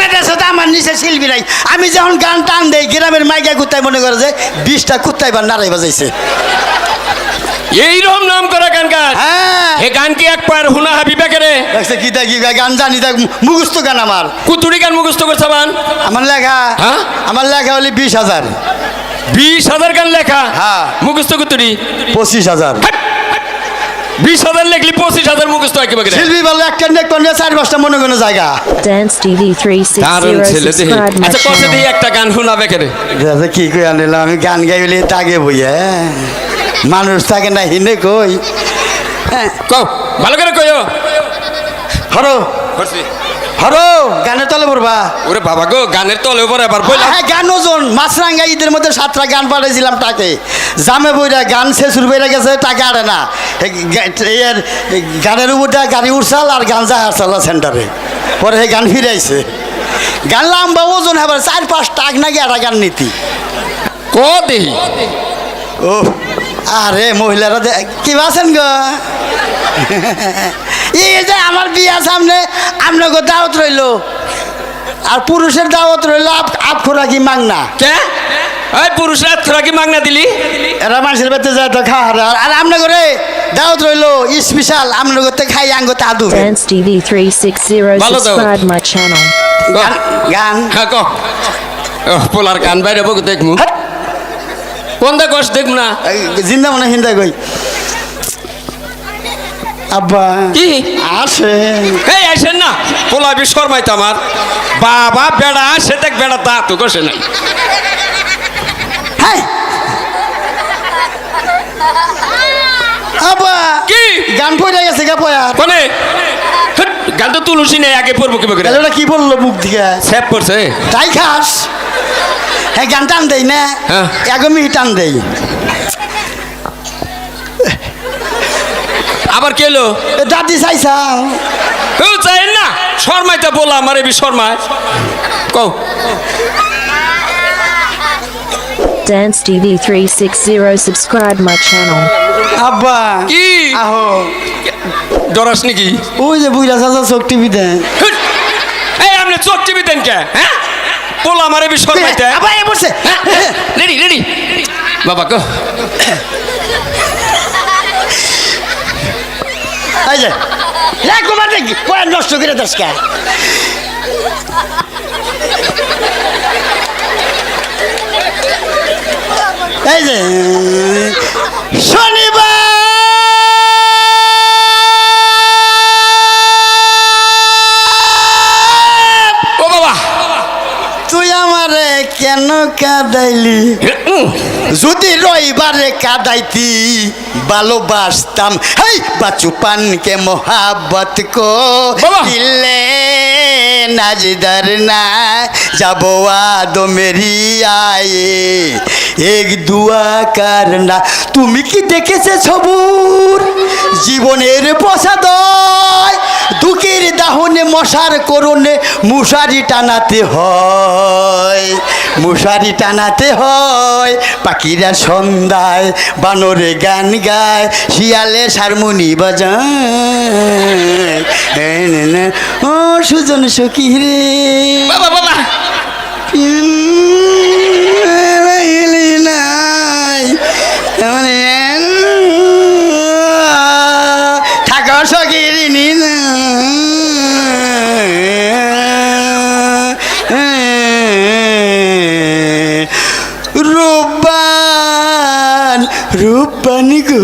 বাংলাদেশে তো আমার নিচে শিল্পী নাই। আমি যখন গান টান দেই গ্রামের মাইকা কুত্তায় মনে করে যে 20টা কুত্তায় বা নাড়াই বাজাইছে। এইরকম নাম করা গান গান। হ্যাঁ এ গান কি একবার হুনা হাবিবা করে দেখছে কি তা কি গান জানি তা মুখস্থ গান আমার। কুতুরি গান মুখস্থ করছে বান? আমার লেখা হ্যাঁ আমার লেখা হলে 20,000। 20,000 গান লেখা? হ্যাঁ। মুখস্থ কুতুরি 25,000। 20,000 লেখলি 25,000 মুখস্থ হয় কিভাবে? শিল্পী বললো একটা নেক করলে 4-5টা মনে কোনো জায়গা। Dance TV দারুণ 360 ছেলে দেখি। subscribe my আচ্ছা কষে দিয়ে channel. একটা গান শোনাবে কেন? কি কই আনিলাম আমি গান গাইলে তাগে বইয়া মানুষ থাকে না হিনে কই। কও ভালো করে কইও। হরো করছি। হরো গানের তলে পড়বা। ওরে বাবা গো গানের তলে উপরে আবার বইলা। হ্যাঁ গান ওজন মাছরাঙ্গা ঈদের মধ্যে 7টা গান পাঠাইছিলাম তাকে। জামে বইরা গান শেষুর বইরা গেছে টাকা আড়ে না। এর গানের উপরটা গাড়ি উঠছাল আর গান যা হারছাল সেন্টারে। পরে সেই গান ফিরে আইছে। গান লম্বা ওজন আবার 4-5 টাক নাকি একটা গান নীতি। ক দেহি। ও আরে মহিলারা কি আছেন গো? এই যে আমার বিয়া সামনে আপনাকে দাওয়াত রইল আর পুরুষের দাওয়াত রইল আপ খোরাকি মাংনা। কে এই পুরুষরা তোরা কি মাগনা দিলি? এরা মানুষের বেতে যায় তো খাওয়া আর আপনার করে দাওয়াত রইল স্পেশাল আপনার করতে খাই আঙ্গতে আদু। Dance TV 360 ভালো দাও। subscribe my channel. গান হ্যাঁ ক পোলার গান বাইরে বক দেখমু। কোন দা কষ্ট দেখমু না? জিন্দা মনে হিন্দা কই আব্বা কি আসে এই আসেন না পোলা বি শর্মাইতো আমার বাবা বেড়া আসে দেখ বেড়া তা তো কষে নাই। হ্যাঁ আব্বা কি গান পড়ে গেছে গা পয়া কোনে গান তো তুলসী নেই আগে পড়বো কি বকে ওটা কি বললো মুখ দিকে সেভ করছে। তাই খাস হ্যাঁ গান টান দেই না হ্যাঁ। 1 মিনিট টান দেই আবার কে এলো? দাদি চাইছাও কেউ চাই না শর্মাইতে বলা আমার এবি শর্মায় কও। Dance TV 360 subscribe my channel. আব্বা কি আহো ডরাস নাকি? ওই যে বুইরা চাচা চোখ টিভি দেন এই আপনি চোখ টিভি দেন কে? হ্যাঁ পোলা আমার এবি শর্মাইতে। আব্বা এ বসে রেডি রেডি বাবা কো এই যে একবার দেখি পয় নষ্ট করে দশকা এই যে শনিবার ও বাবা তুই আমারে কেন কাঁদাইলি? যদি রবিবারে কাঁদাইতি ভালোবাসতাম। হেই বাচুপান কে মোহাব্বত কো বাবা। দিলে নাজদার না যাবো আদো মেরি আয়ে এক দুয়া করনা। তুমি কি দেখেছে সবুর জীবনের প্রসাদয় দুঃখের দাহনে মশার করণে মশারি টানাতে হয় মশারি টানাতে হয়। পাখিরা সন্ধ্যায় বানরে গান গায় শিয়ালে হারমোনি বাজায়। ও সুজন সখী রে বাবা বাবা নাই থাকা সখী না রূপবান রূপবান গো